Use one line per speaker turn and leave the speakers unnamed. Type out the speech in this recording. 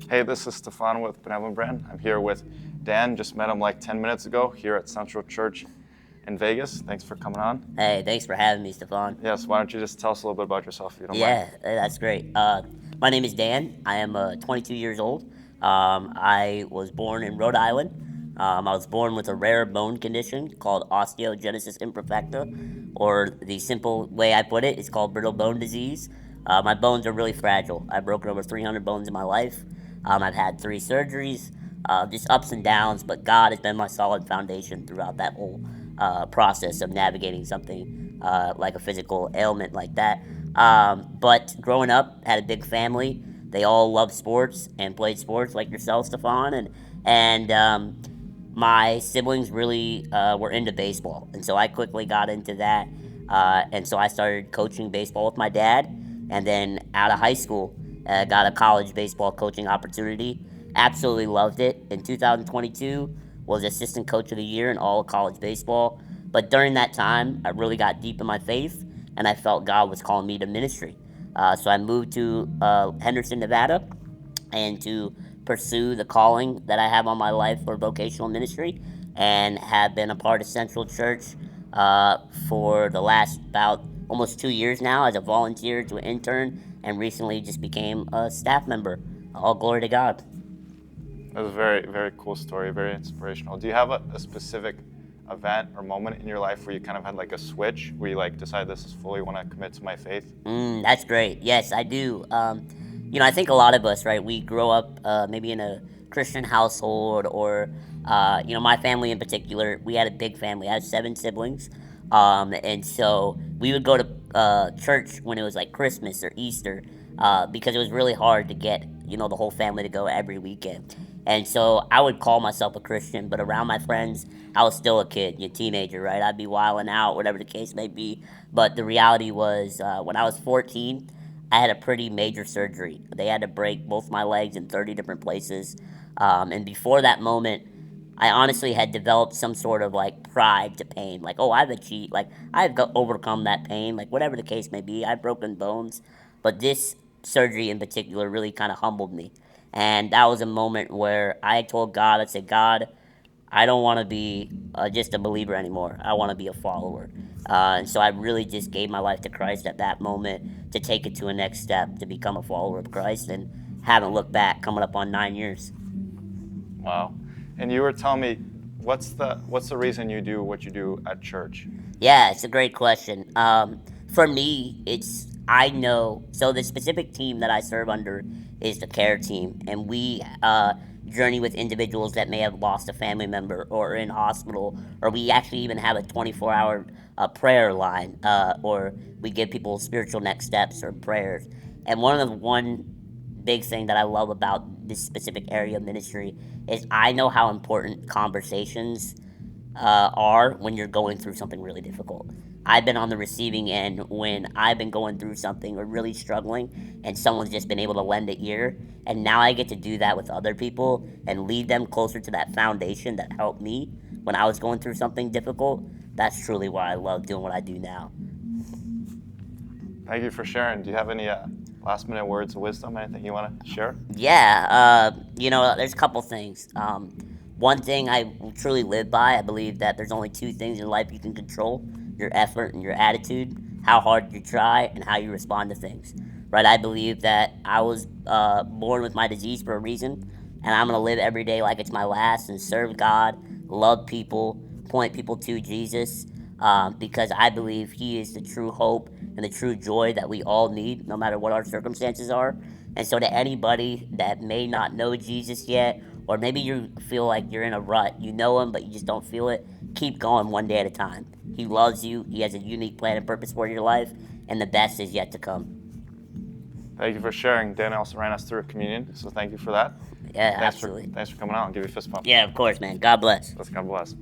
Hey, this is Stefan with Benevolent Brand. I'm here with Dan. Just met him like 10 minutes ago here at Central Church in Vegas. Thanks for coming on.
Hey, thanks for having me, Stefan.
Yes, why don't you just tell us a little bit about yourself if you don't
Yeah,
mind?
that's great. My name is Dan. I am 22 years old. I was born in Rhode Island. I was born with a rare bone condition called osteogenesis imperfecta, or the simple way I put it, it's called brittle bone disease. My bones are really fragile. I've broken over 300 bones in my life. I've had 3 surgeries, just ups and downs, but God has been my solid foundation throughout that whole process of navigating something like a physical ailment like that. But growing up, had a big family. They all loved sports and played sports like yourself, Stefan, and my siblings really were into baseball, and so I quickly got into that. And so I started coaching baseball with my dad, and then out of high school, got a college baseball coaching opportunity. Absolutely loved it. In 2022, was assistant coach of the year in all of college baseball. But during that time, I really got deep in my faith, and I felt God was calling me to ministry. So I moved to Henderson, Nevada, and to pursue the calling that I have on my life for vocational ministry, and have been a part of Central Church for the last about almost 2 years now as a volunteer to an intern, and recently just became a staff member. All glory to God.
It was a very, very cool story, very inspirational. Do you have a specific event or moment in your life where you kind of had like a switch, where you like decided this is fully want to commit to my faith?
That's great. Yes, I do. I think a lot of us, right? We grow up maybe in a Christian household, or my family in particular. We had a big family. I had 7 siblings, and so we would go to church when it was like Christmas or Easter, because it was really hard to get the whole family to go every weekend. And so I would call myself a Christian, but around my friends, I was still a kid, a teenager, right? I'd be wilding out, whatever the case may be. But the reality was, when I was 14, I had a pretty major surgery. They had to break both my legs in 30 different places. And before that moment, I honestly had developed some sort of like pride to pain. Like, oh, I've achieved, like, overcome that pain, like, whatever the case may be. I've broken bones. But this surgery in particular really kind of humbled me. And that was a moment where I told God, I said, God, I don't want to be just a believer anymore. I want to be a follower. And so I really just gave my life to Christ at that moment to take it to a next step, to become a follower of Christ, and haven't looked back, coming up on 9 years.
Wow. And you were telling me, what's the reason you do what you do at church?
Yeah, it's a great question. For me, I know, so the specific team that I serve under is the care team, and we journey with individuals that may have lost a family member or are in hospital, or we actually even have a 24-hour prayer line, or we give people spiritual next steps or prayers. And one big thing that I love about this specific area of ministry is I know how important conversations are when you're going through something really difficult. I've been on the receiving end when I've been going through something or really struggling, and someone's just been able to lend an ear. And now I get to do that with other people and lead them closer to that foundation that helped me when I was going through something difficult. That's truly why I love doing what I do now.
Thank you for sharing. Do you have any last minute words of wisdom, anything you want to share?
Yeah, there's a couple things. One thing I truly live by, I believe that there's only 2 things in life you can control: your effort and your attitude, how hard you try, and how you respond to things. Right? I believe that I was born with my disease for a reason, and I'm going to live every day like it's my last and serve God, love people, point people to Jesus, because I believe He is the true hope and the true joy that we all need, no matter what our circumstances are. And so, to anybody that may not know Jesus yet, or maybe you feel like you're in a rut, you know Him, but you just don't feel it, keep going one day at a time. He loves you, He has a unique plan and purpose for your life, and the best is yet to come.
Thank you for sharing. Dan also ran us through communion, so thank you for that.
Yeah,
Thanks
absolutely.
thanks for coming out and give you a fist bump.
Yeah, of course, man. God bless.
Let's God bless.